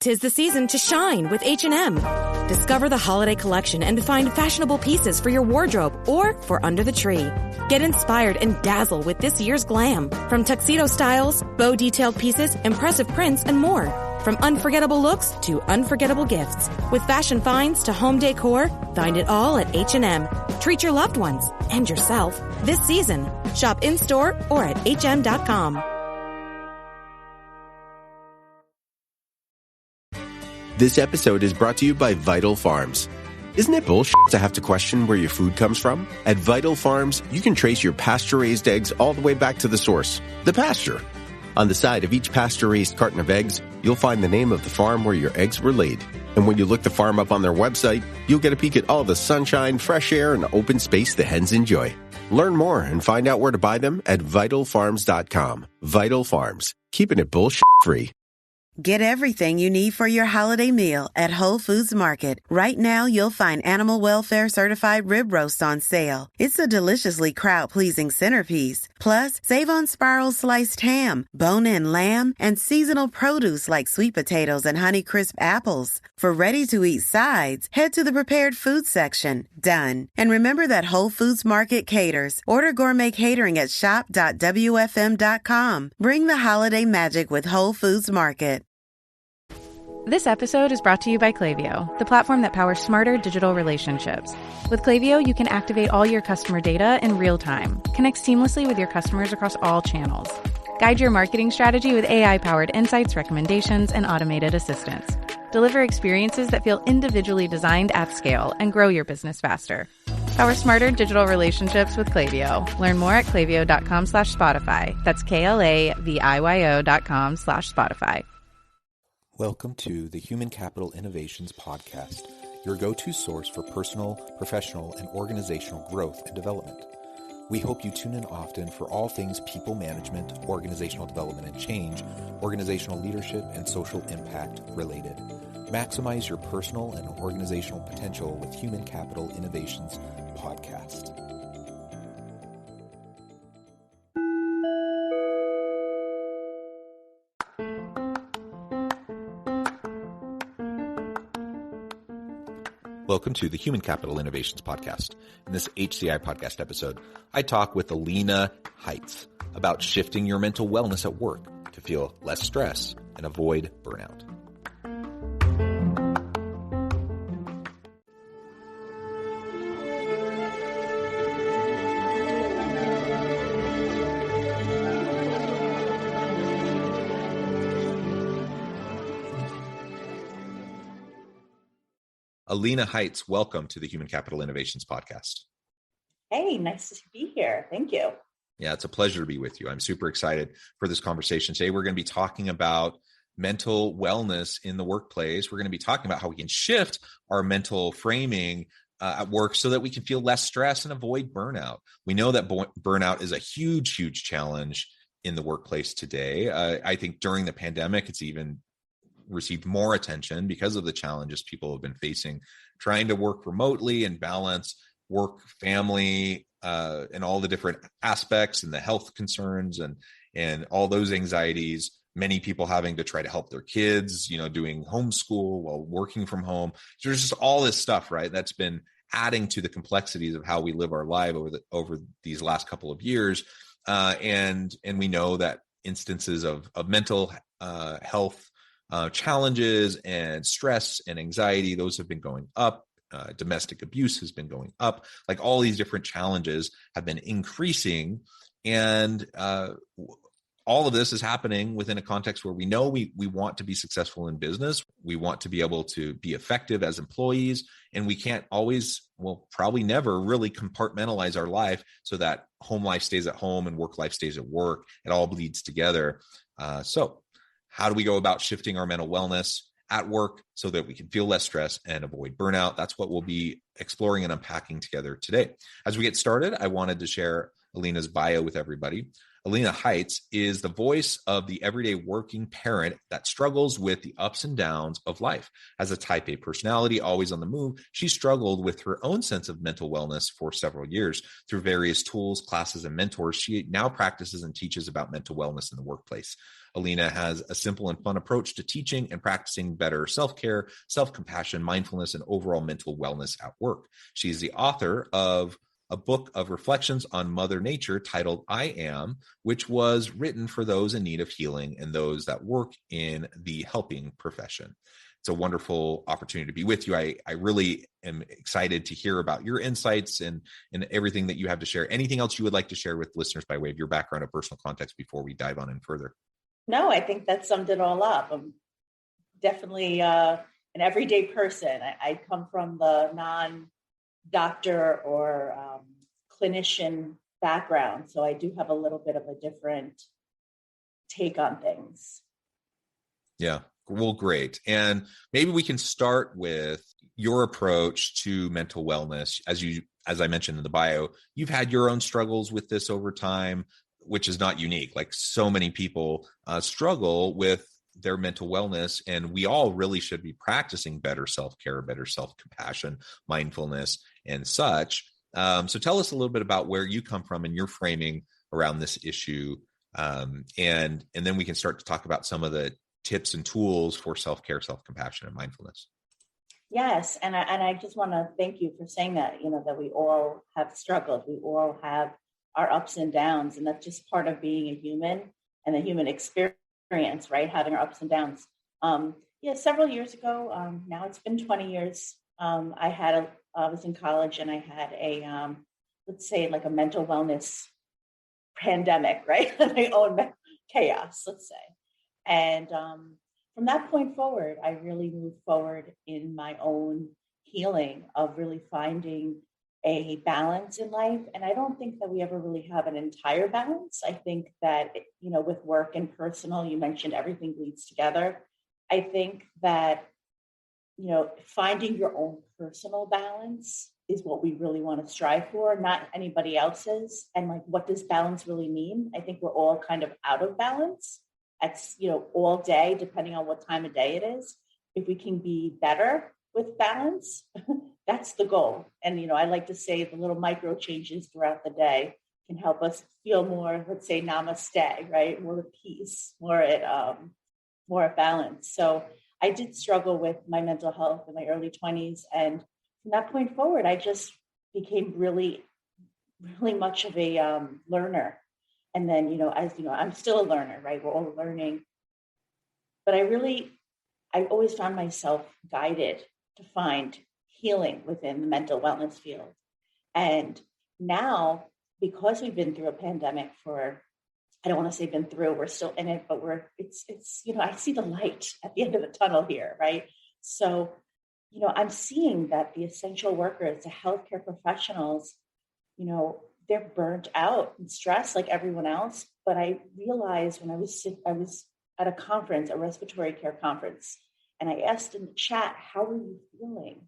'Tis the season to shine with H&M. Discover the holiday collection and find fashionable pieces for your wardrobe or for under the tree. Get inspired and dazzle with this year's glam. From tuxedo styles, bow detailed pieces, impressive prints, and more. From unforgettable looks to unforgettable gifts. With fashion finds to home decor, find it all at H&M. Treat your loved ones and yourself this season. Shop in-store or at hm.com. This episode is brought to you by Vital Farms. Isn't it bullshit to have to question where your food comes from? At Vital Farms, you can trace your pasture-raised eggs all the way back to the source, the pasture. On the side of each pasture-raised carton of eggs, you'll find the name of the farm where your eggs were laid. And when you look the farm up on their website, you'll get a peek at all the sunshine, fresh air, and open space the hens enjoy. Learn more and find out where to buy them at vitalfarms.com. Vital Farms, keeping it bullshit-free. Get everything you need for your holiday meal at Whole Foods Market. Right now, you'll find animal welfare certified rib roast on sale. It's a deliciously crowd-pleasing centerpiece. Plus, save on spiral sliced ham, bone-in lamb, and seasonal produce like sweet potatoes and Honeycrisp apples. For ready-to-eat sides, head to the prepared food section. Done. And remember that Whole Foods Market caters. Order gourmet catering at shop.wfm.com. Bring the holiday magic with Whole Foods Market. This episode is brought to you by Klaviyo, the platform that powers smarter digital relationships. With Klaviyo, you can activate all your customer data in real time, connect seamlessly with your customers across all channels, guide your marketing strategy with AI-powered insights, recommendations, and automated assistance, deliver experiences that feel individually designed at scale, and grow your business faster. Power smarter digital relationships with Klaviyo. Learn more at klaviyo.com/Spotify. That's KLAVIYO.com/Spotify. Welcome to the Human Capital Innovations Podcast, your go-to source for personal, professional, and organizational growth and development. We hope you tune in often for all things people management, organizational development and change, organizational leadership, and social impact related. Maximize your personal and organizational potential with Human Capital Innovations Podcast. Welcome to the Human Capital Innovations Podcast. In this HCI podcast episode, I talk with Alina Haitz about shifting your mental wellness at work to feel less stress and avoid burnout. Alina Haitz, welcome to the Human Capital Innovations Podcast. Hey, nice to be here. Thank you. Yeah, it's a pleasure to be with you. I'm super excited for this conversation. Today, we're going to be talking about mental wellness in the workplace. We're going to be talking about how we can shift our mental framing at work so that we can feel less stress and avoid burnout. We know that burnout is a huge, huge challenge in the workplace today. I think during the pandemic, it's even received more attention because of the challenges people have been facing, trying to work remotely and balance work, family, and all the different aspects and the health concerns and all those anxieties. Many people having to try to help their kids, doing homeschool while working from home. So there's just all this stuff, right? That's been adding to the complexities of how we live our life over these last couple of years. And we know that instances of mental health challenges and stress and anxiety, those have been going up. Domestic abuse has been going up. Like all these different challenges have been increasing. And all of this is happening within a context where we know we want to be successful in business. We want to be able to be effective as employees. And we can't always, probably never really compartmentalize our life so that home life stays at home and work life stays at work. It all bleeds together. So how do we go about shifting our mental wellness at work so that we can feel less stress and avoid burnout? That's what we'll be exploring and unpacking together today. As we get started, I wanted to share Alina's bio with everybody. Alina Haitz is the voice of the everyday working parent that struggles with the ups and downs of life. As a type A personality, always on the move, she struggled with her own sense of mental wellness for several years. Through various tools, classes, and mentors, she now practices and teaches about mental wellness in the workplace. Alina has a simple and fun approach to teaching and practicing better self-care, self-compassion, mindfulness, and overall mental wellness at work. She's the author of a book of reflections on Mother Nature titled I Am, which was written for those in need of healing and those that work in the helping profession. It's a wonderful opportunity to be with you. I really am excited to hear about your insights and everything that you have to share. Anything else you would like to share with listeners by way of your background or personal context before we dive on in further? No, I think that summed it all up. I'm definitely an everyday person. I come from the non-doctor or clinician background, so I do have a little bit of a different take on things. Yeah. Well, great. And maybe we can start with your approach to mental wellness. As I mentioned in the bio, you've had your own struggles with this over time, which is not unique. Like so many people struggle with their mental wellness, and we all really should be practicing better self-care, better self-compassion, mindfulness, and such. So tell us a little bit about where you come from and your framing around this issue. And then we can start to talk about some of the tips and tools for self-care, self-compassion, and mindfulness. Yes. And I just want to thank you for saying that, that we all have struggled. We all have our ups and downs, and that's just part of being a human and the human experience, right? Having our ups and downs. Several years ago, now it's been 20 years. I was in college and I had a, let's say like a mental wellness pandemic, right? My own chaos, let's say. And from that point forward, I really moved forward in my own healing of really finding a balance in life. And I don't think that we ever really have an entire balance. I think that, with work and personal, you mentioned everything bleeds together. I think that, finding your own personal balance is what we really want to strive for, not anybody else's. And like, what does balance really mean? I think we're all kind of out of balance. That's, all day, depending on what time of day it is. If we can be better with balance, that's the goal. And, I like to say the little micro changes throughout the day can help us feel more, let's say, namaste, right? More at peace, more at balance. So I did struggle with my mental health in my early 20s. And from that point forward, I just became really, really much of a learner. And then, I'm still a learner, right? We're all learning. But I always found myself guided to find healing within the mental wellness field. And now, because we've been through a pandemic I don't want to say been through, we're still in it, but it's I see the light at the end of the tunnel here, right? So, I'm seeing that the essential workers, the healthcare professionals, they're burnt out and stressed like everyone else. But I realized when I was at a conference, a respiratory care conference, and I asked in the chat, how are you feeling?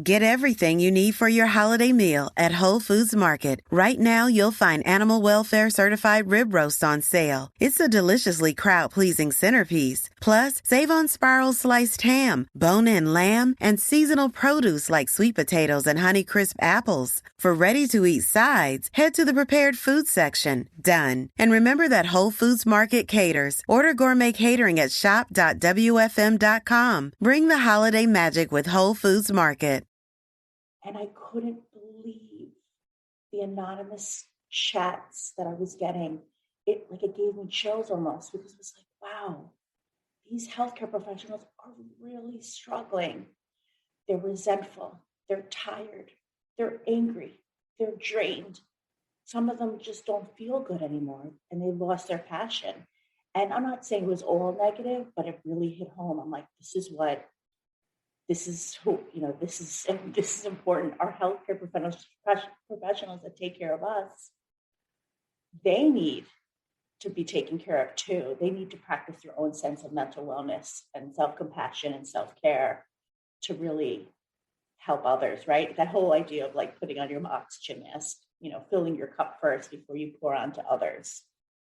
Get everything you need for your holiday meal at Whole Foods Market. Right now, you'll find animal welfare certified rib roast on sale. It's a deliciously crowd-pleasing centerpiece. Plus, save on Spiral sliced ham, bone-in lamb, and seasonal produce like sweet potatoes and Honeycrisp apples. For ready-to-eat sides, head to the prepared food section. Done. And remember that Whole Foods Market caters. Order gourmet catering at shop.wfm.com. Bring the holiday magic with Whole Foods Market. And I couldn't believe the anonymous chats that I was getting. It gave me chills almost, because it was like, wow, these healthcare professionals are really struggling. They're resentful. They're tired. They're angry. They're drained. Some of them just don't feel good anymore, and they lost their passion. And I'm not saying it was all negative, but it really hit home. I'm like, this is important. Our healthcare professionals that take care of us, they need to be taken care of too. They need to practice their own sense of mental wellness and self-compassion and self-care to really help others, right? That whole idea of like putting on your oxygen mask, filling your cup first before you pour onto others.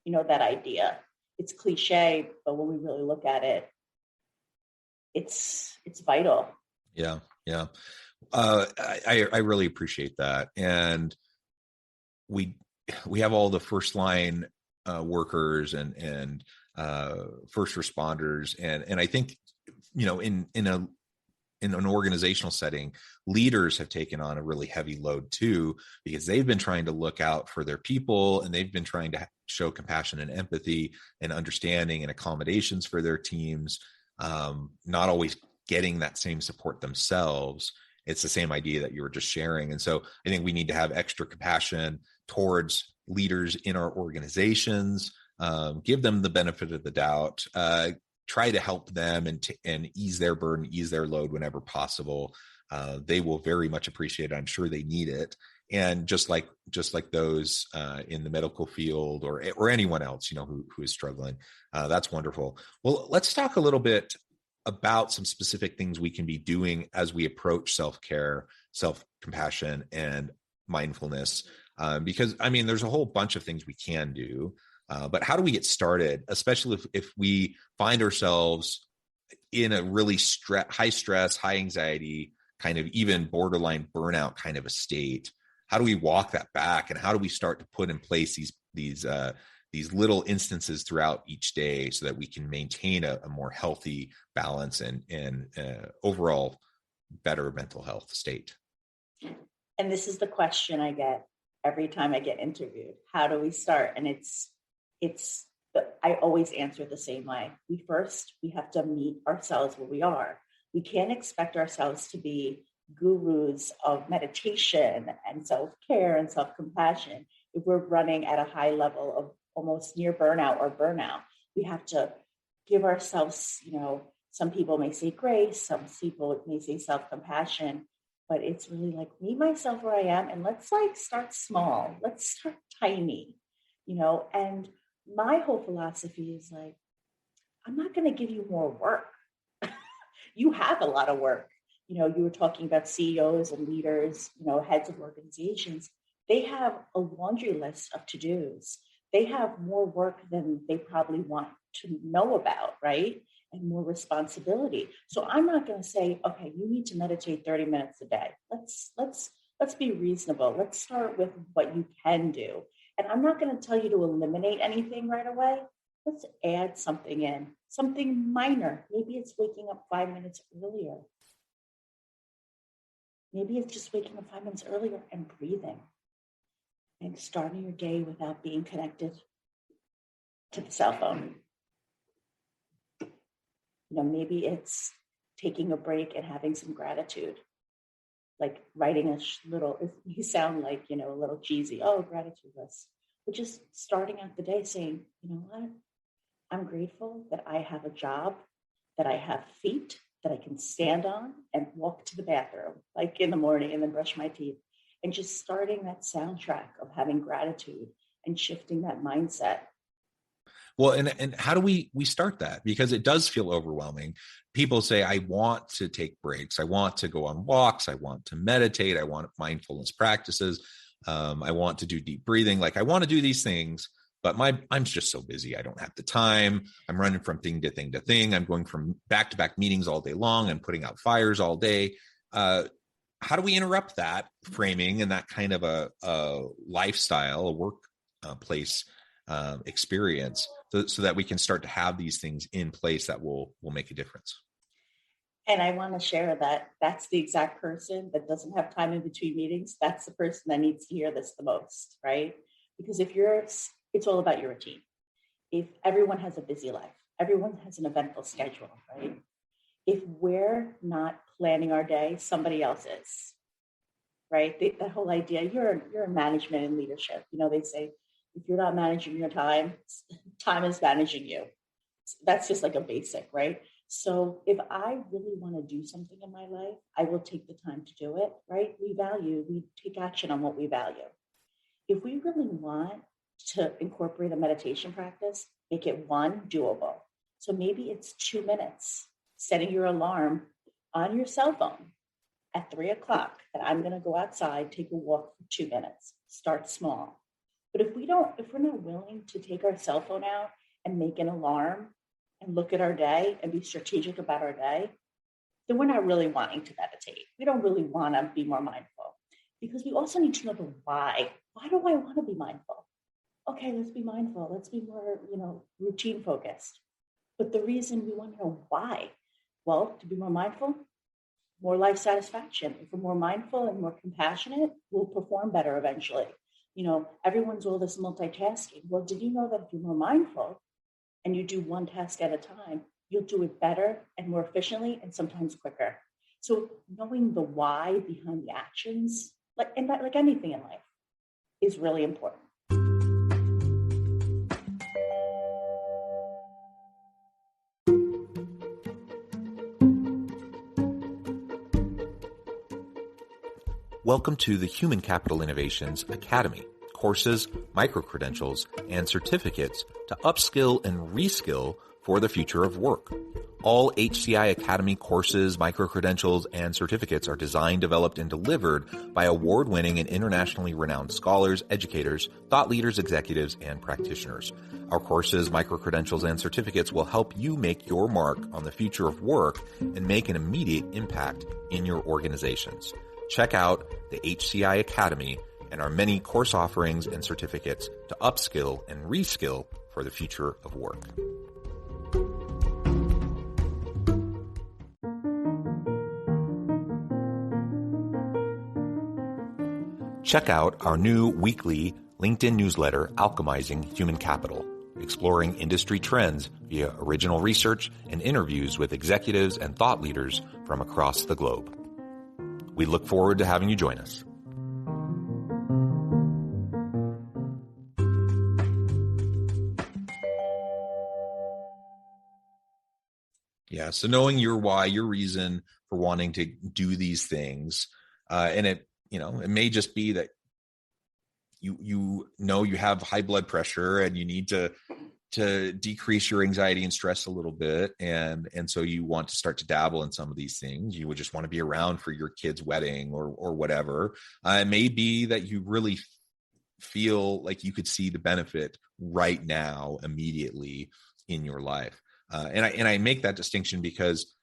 That idea. It's cliche, but when we really look at it, it's vital. Yeah. I really appreciate that. And we have all the first line workers and first responders. And I think, in an organizational setting, leaders have taken on a really heavy load too, because they've been trying to look out for their people, and they've been trying to show compassion and empathy and understanding and accommodations for their teams, not always getting that same support themselves. It's the same idea that you were just sharing. And so I think we need to have extra compassion towards leaders in our organizations, give them the benefit of the doubt, try to help them and ease their burden, ease their load whenever possible. They will very much appreciate it. I'm sure they need it. And just like those in the medical field or anyone else, who is struggling, that's wonderful. Well, let's talk a little bit about some specific things we can be doing as we approach self-care, self-compassion, and mindfulness. Because there's a whole bunch of things we can do. But how do we get started, especially if we find ourselves in a really high stress, high anxiety, kind of even borderline burnout kind of a state? How do we walk that back, and how do we start to put in place these little instances throughout each day so that we can maintain a more healthy balance and overall better mental health state? And this is the question I get every time I get interviewed. How do we start? And I always answer the same way. We have to meet ourselves where we are. We can't expect ourselves to be gurus of meditation and self-care and self-compassion if we're running at a high level of almost near burnout or burnout. We have to give ourselves, some people may say grace, some people may say self-compassion, but it's really like meet myself where I am, and let's start small. Let's start tiny, and my whole philosophy is I'm not going to give you more work. You have a lot of work. You were talking about CEOs and leaders, heads of organizations. They have a laundry list of to-dos. They have more work than they probably want to know about, right? And more responsibility. So I'm not going to say, okay, you need to meditate 30 minutes a day. Let's be reasonable. Let's start with what you can do. And I'm not going to tell you to eliminate anything right away. Let's add something in, something minor. Maybe it's waking up 5 minutes earlier. Maybe it's just waking up 5 minutes earlier and breathing and starting your day without being connected to the cell phone. Maybe it's taking a break and having some gratitude, like writing you sound like, a little cheesy, gratitude list, but just starting out the day saying, you know what, I'm grateful that I have a job, that I have feet that I can stand on and walk to the bathroom, like in the morning, and then brush my teeth, and just starting that soundtrack of having gratitude and shifting that mindset. Well, and how do we start that? Because it does feel overwhelming. People say, I want to take breaks. I want to go on walks. I want to meditate. I want mindfulness practices. I want to do deep breathing. I want to do these things, but I'm just so busy. I don't have the time. I'm running from thing to thing to thing. I'm going from back-to-back meetings all day long and putting out fires all day. How do we interrupt that framing and that kind of a lifestyle, a workplace experience, so that we can start to have these things in place that will make a difference? And I want to share that that's the exact person that doesn't have time in between meetings. That's the person that needs to hear this the most, right? Because it's all about your routine. If everyone has a busy life, everyone has an eventful schedule, right? If we're not planning our day, somebody else is, right? That whole idea, you're in management and leadership. They say, if you're not managing your time, time is managing you. That's just like a basic, right? So if I really want to do something in my life, I will take the time to do it, right? We take action on what we value. If we really want to incorporate a meditation practice, make it doable. So maybe it's 2 minutes, setting your alarm on your cell phone at 3:00 that I'm going to go outside, take a walk for 2 minutes, start small. But if we're not willing to take our cell phone out and make an alarm and look at our day and be strategic about our day, then we're not really wanting to meditate. We don't really want to be more mindful, because we also need to know the why. Why do I want to be mindful? okay, let's be mindful. Let's be more, routine focused. But the reason we want to know why, well, to be more mindful, more life satisfaction. If we're more mindful and more compassionate, we'll perform better eventually. Everyone's all this multitasking. Well, did you know that if you're more mindful and you do one task at a time, you'll do it better and more efficiently and sometimes quicker. So knowing the why behind the actions, like anything in life, is really important. Welcome to the Human Capital Innovations Academy. Courses, micro-credentials, and certificates to upskill and reskill for the future of work. All HCI Academy courses, micro-credentials, and certificates are designed, developed, and delivered by award-winning and internationally renowned scholars, educators, thought leaders, executives, and practitioners. Our courses, micro-credentials, and certificates will help you make your mark on the future of work and make an immediate impact in your organizations. Check out the HCI Academy and our many course offerings and certificates to upskill and reskill for the future of work. Check out our new weekly LinkedIn newsletter, Alchemizing Human Capital, exploring industry trends via original research and interviews with executives and thought leaders from across the globe. We look forward to having you join us. Yeah, so knowing your why, your reason for wanting to do these things, and it may just be that you have high blood pressure and you need to decrease your anxiety and stress a little bit. And so you want to start to dabble in some of these things. You would just want to be around for your kid's wedding or whatever. It may be that you really feel like you could see the benefit right now, immediately in your life. And I make that distinction because,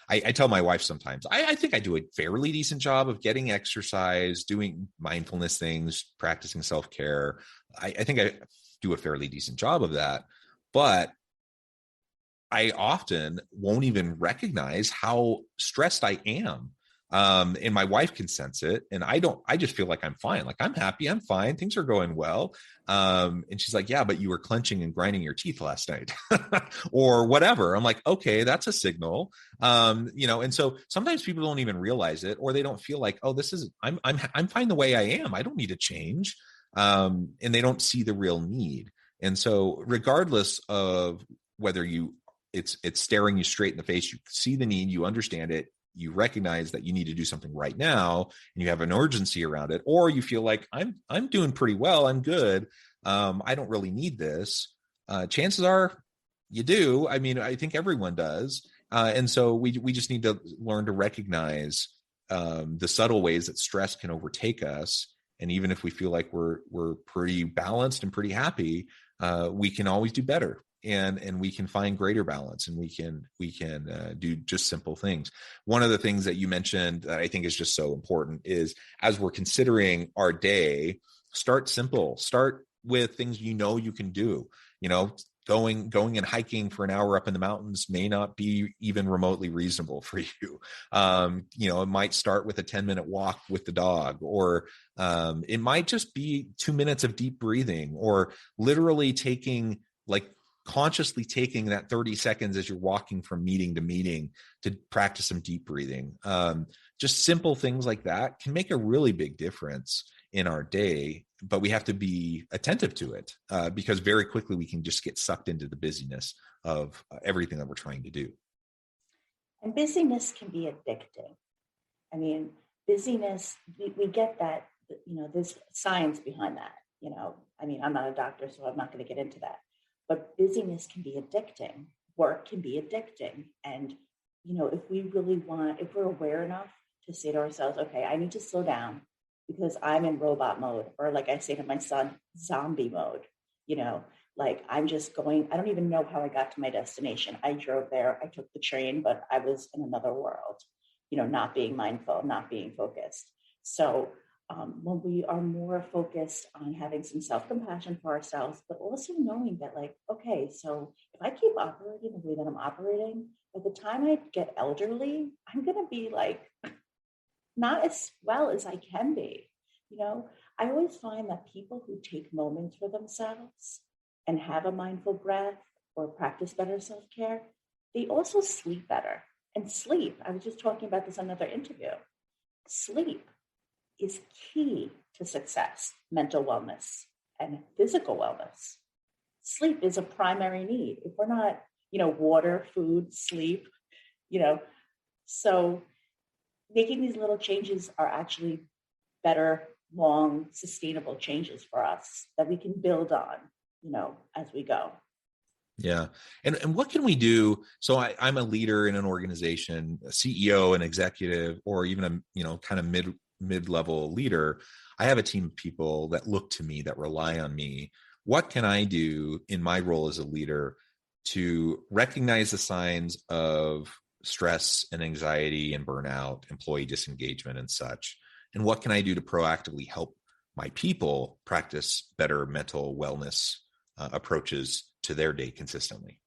I tell my wife sometimes, I think I do a fairly decent job of getting exercise, doing mindfulness things, practicing self-care. I think I do a fairly decent job of that, but I often won't even recognize how stressed I am. And my wife can sense it. And I just feel like I'm fine. Like I'm happy. I'm fine. Things are going well. And she's like, yeah, but you were clenching and grinding your teeth last night or whatever. I'm like, okay, that's a signal. And so sometimes people don't even realize it, or they don't feel like, oh, I'm fine the way I am. I don't need to change. And they don't see the real need. And so regardless of whether it's staring you straight in the face, you see the need, you understand it, you recognize that you need to do something right now and you have an urgency around it, or you feel like I'm doing pretty well. I'm good. I don't really need this. Chances are you do. I mean, I think everyone does. And so we just need to learn to recognize the subtle ways that stress can overtake us. And even if we feel like we're pretty balanced and pretty happy, we can always do better. And we can find greater balance, and we can do just simple things. One of the things that you mentioned that I think is just so important is, as we're considering our day, start simple. Start with things you can do. Going and hiking for an hour up in the mountains may not be even remotely reasonable for you. It might start with a 10-minute walk with the dog, or it might just be 2 minutes of deep breathing, or literally consciously taking that 30 seconds as you're walking from meeting to meeting to practice some deep breathing. Just simple things like that can make a really big difference in our day, but we have to be attentive to it because very quickly we can just get sucked into the busyness of everything that we're trying to do. And busyness can be addicting. I mean, busyness, we get that, there's science behind that. I'm not a doctor, so I'm not going to get into that. But busyness can be addicting. Work can be addicting. And, if we're aware enough to say to ourselves, okay, I need to slow down because I'm in robot mode, or like I say to my son, zombie mode, I'm just going, I don't even know how I got to my destination. I drove there, I took the train, but I was in another world, not being mindful, not being focused. So when we are more focused on having some self-compassion for ourselves, but also knowing that like, okay, so if I keep operating the way that I'm operating, by the time I get elderly, I'm going to be like not as well as I can be. You know, I always find that people who take moments for themselves and have a mindful breath or practice better self-care, they also sleep better. And sleep, I was just talking about this in another interview. Sleep is key to success, mental wellness, and physical wellness. Sleep is a primary need. If we're not, water, food, sleep, so making these little changes are actually better, long, sustainable changes for us that we can build on, as we go. Yeah. And what can we do? So I'm a leader in an organization, a CEO, an executive, or even a, kind of mid-level leader. I have a team of people that look to me, that rely on me. What can I do in my role as a leader to recognize the signs of stress and anxiety and burnout, employee disengagement and such? And what can I do to proactively help my people practice better mental wellness approaches to their day consistently?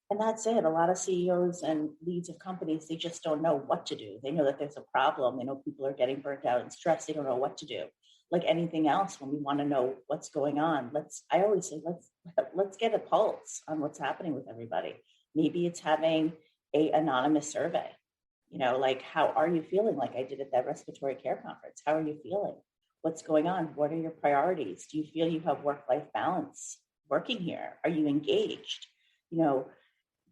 And that's it. A lot of CEOs and leads of companies, they just don't know what to do. They know that there's a problem. They know people are getting burnt out and stressed. They don't know what to do. Like anything else, when we want to know what's going on, I always say, let's get a pulse on what's happening with everybody. Maybe it's having a anonymous survey, like, how are you feeling? Like I did at that respiratory care conference. How are you feeling? What's going on? What are your priorities? Do you feel you have work-life balance working here? Are you engaged?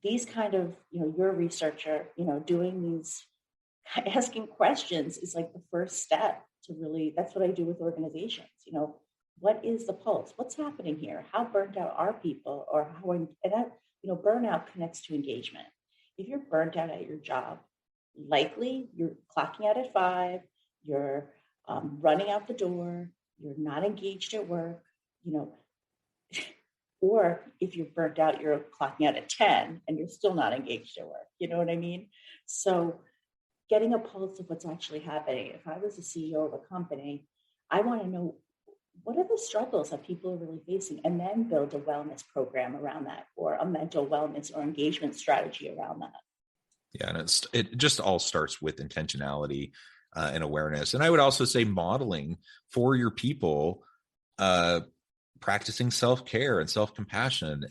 These kind of, you're a researcher, doing these, asking questions is like the first step to really, that's what I do with organizations. What is the pulse? What's happening here? How burnt out are people? Or how, and that, burnout connects to engagement. If you're burnt out at your job, likely you're clocking out at 5, you're running out the door, you're not engaged at work, or if you're burnt out, you're clocking out at 10 and you're still not engaged at work. You know what I mean? So getting a pulse of what's actually happening. If I was a CEO of a company, I want to know what are the struggles that people are really facing, and then build a wellness program around that, or a mental wellness or engagement strategy around that. Yeah, and it just all starts with intentionality and awareness. And I would also say modeling for your people, practicing self-care and self-compassion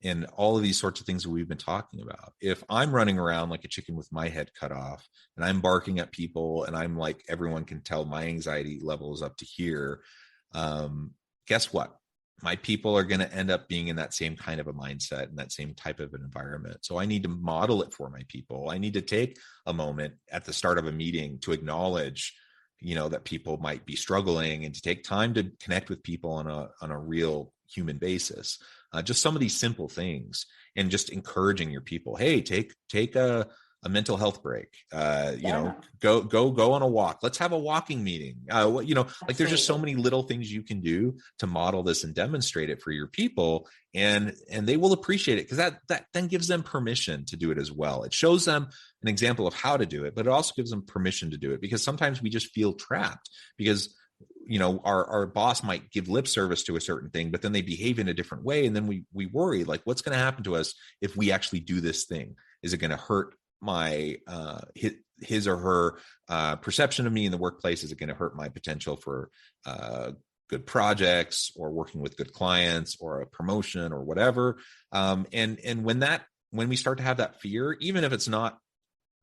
and all of these sorts of things that we've been talking about. If I'm running around like a chicken with my head cut off and I'm barking at people and I'm like, everyone can tell my anxiety level is up to here, guess what? My people are going to end up being in that same kind of a mindset and that same type of an environment. So I need to model it for my people. I need to take a moment at the start of a meeting to acknowledge that people might be struggling, and to take time to connect with people on a real human basis. Just some of these simple things, and just encouraging your people, hey, take a mental health break. Go on a walk. Let's have a walking meeting. Like there's just so many little things you can do to model this and demonstrate it for your people, and they will appreciate it, because that then gives them permission to do it as well. It shows them an example of how to do it, but it also gives them permission to do it, because sometimes we just feel trapped because our boss might give lip service to a certain thing, but then they behave in a different way, and then we worry, like, what's going to happen to us if we actually do this thing? Is it going to hurt my his or her perception of me in the workplace? Is it going to hurt my potential for good projects, or working with good clients, or a promotion, or whatever? And when we start to have that fear, even if it's not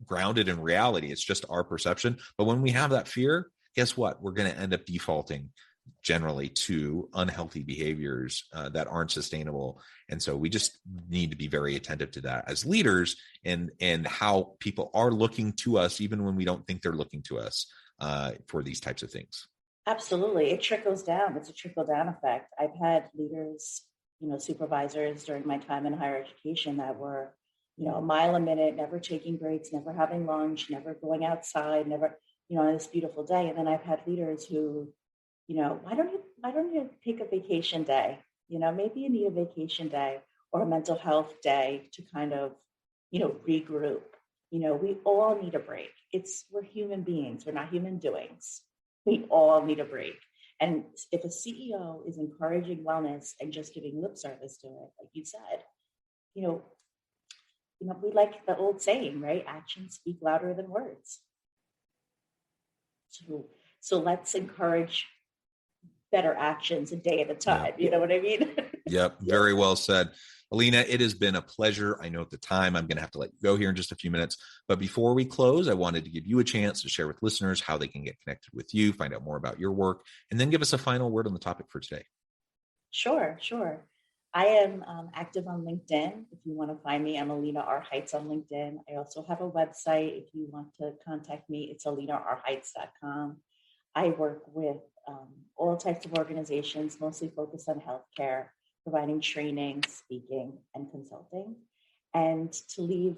grounded in reality, it's just our perception, but when we have that fear, guess what? We're going to end up defaulting generally to unhealthy behaviors that aren't sustainable. And so we just need to be very attentive to that as leaders, and how people are looking to us, even when we don't think they're looking to us for these types of things. Absolutely. It trickles down. It's a trickle down effect. I've had leaders, supervisors during my time in higher education that were, a mile a minute, never taking breaks, never having lunch, never going outside, never, on this beautiful day. And then I've had leaders who, why don't you take a vacation day? Maybe you need a vacation day or a mental health day to kind of, regroup. We all need a break. We're human beings. We're not human doings. We all need a break. And if a CEO is encouraging wellness and just giving lip service to it, like you said, we like the old saying, right? Actions speak louder than words. So let's encourage better actions a day at a time. You know what I mean? Yep. Very well said. Alina, it has been a pleasure. I know at the time I'm going to have to let you go here in just a few minutes, but before we close, I wanted to give you a chance to share with listeners how they can get connected with you, find out more about your work, and then give us a final word on the topic for today. Sure. I am active on LinkedIn. If you want to find me, I'm Alina R. Haitz on LinkedIn. I also have a website. If you want to contact me, it's alinarhaitz.com. I work with all types of organizations, mostly focused on healthcare, providing training, speaking, and consulting. And to leave,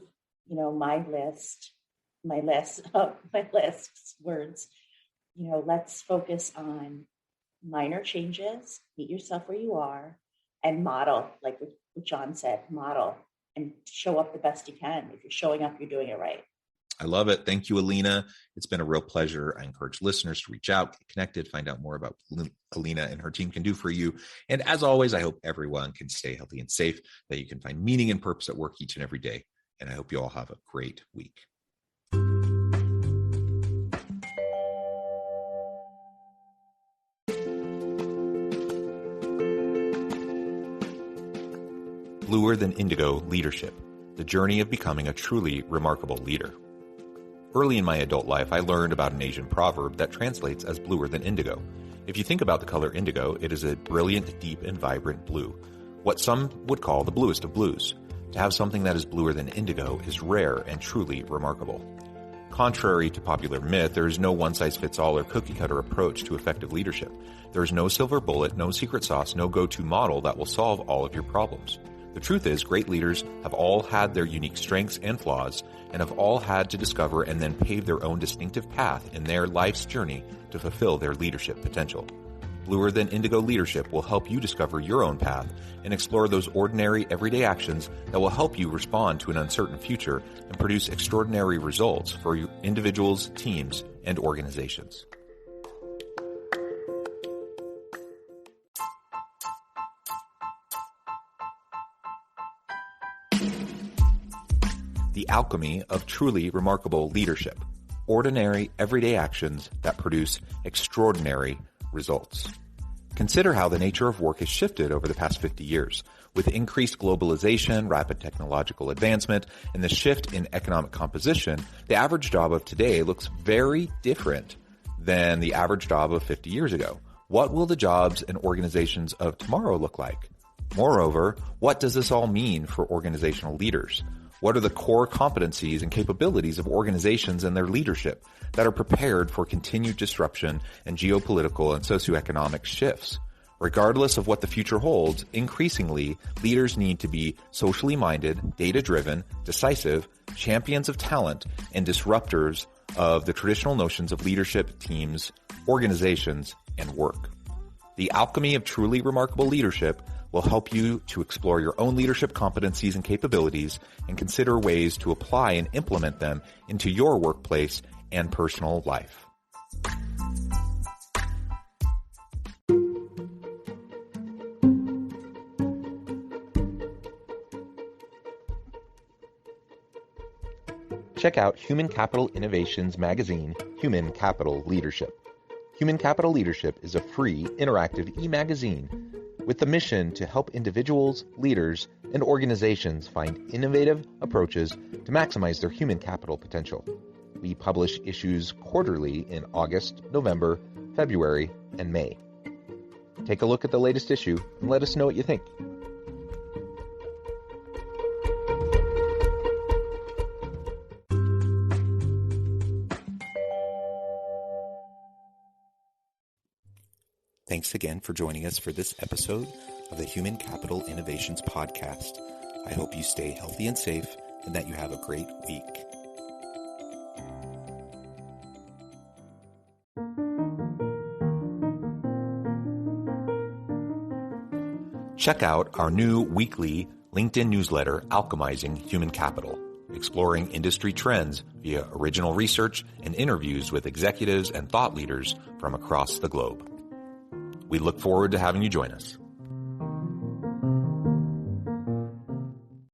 my last words, let's focus on minor changes, meet yourself where you are, and model, like what John said, model and show up the best you can. If you're showing up, you're doing it right. I love it. Thank you, Alina. It's been a real pleasure. I encourage listeners to reach out, get connected, find out more about what Alina and her team can do for you. And as always, I hope everyone can stay healthy and safe, that you can find meaning and purpose at work each and every day. And I hope you all have a great week. Bluer Than Indigo Leadership, the journey of becoming a truly remarkable leader. Early in my adult life, I learned about an Asian proverb that translates as bluer than indigo. If you think about the color indigo, it is a brilliant, deep, and vibrant blue, what some would call the bluest of blues. To have something that is bluer than indigo is rare and truly remarkable. Contrary to popular myth, there is no one-size-fits-all or cookie-cutter approach to effective leadership. There is no silver bullet, no secret sauce, no go-to model that will solve all of your problems. The truth is, great leaders have all had their unique strengths and flaws, and have all had to discover and then pave their own distinctive path in their life's journey to fulfill their leadership potential. Bluer Than Indigo Leadership will help you discover your own path and explore those ordinary, everyday actions that will help you respond to an uncertain future and produce extraordinary results for your individuals, teams, and organizations. The alchemy of truly remarkable leadership. Ordinary, everyday actions that produce extraordinary results. Consider how the nature of work has shifted over the past 50 years. With increased globalization, rapid technological advancement, and the shift in economic composition, the average job of today looks very different than the average job of 50 years ago. What will the jobs and organizations of tomorrow look like? Moreover, what does this all mean for organizational leaders? What are the core competencies and capabilities of organizations and their leadership that are prepared for continued disruption and geopolitical and socioeconomic shifts? Regardless of what the future holds, increasingly, leaders need to be socially minded, data-driven, decisive, champions of talent, and disruptors of the traditional notions of leadership, teams, organizations, and work. The alchemy of truly remarkable leadership will help you to explore your own leadership competencies and capabilities and consider ways to apply and implement them into your workplace and personal life. Check out Human Capital Innovations magazine, Human Capital Leadership. Human Capital Leadership is a free, interactive e-magazine with the mission to help individuals, leaders, and organizations find innovative approaches to maximize their human capital potential. We publish issues quarterly in August, November, February, and May. Take a look at the latest issue and let us know what you think. Thanks again for joining us for this episode of the Human Capital Innovations Podcast. I hope you stay healthy and safe and that you have a great week. Check out our new weekly LinkedIn newsletter, Alchemizing Human Capital. exploring industry trends via original research and interviews with executives and thought leaders from across the globe. We look forward to having you join us.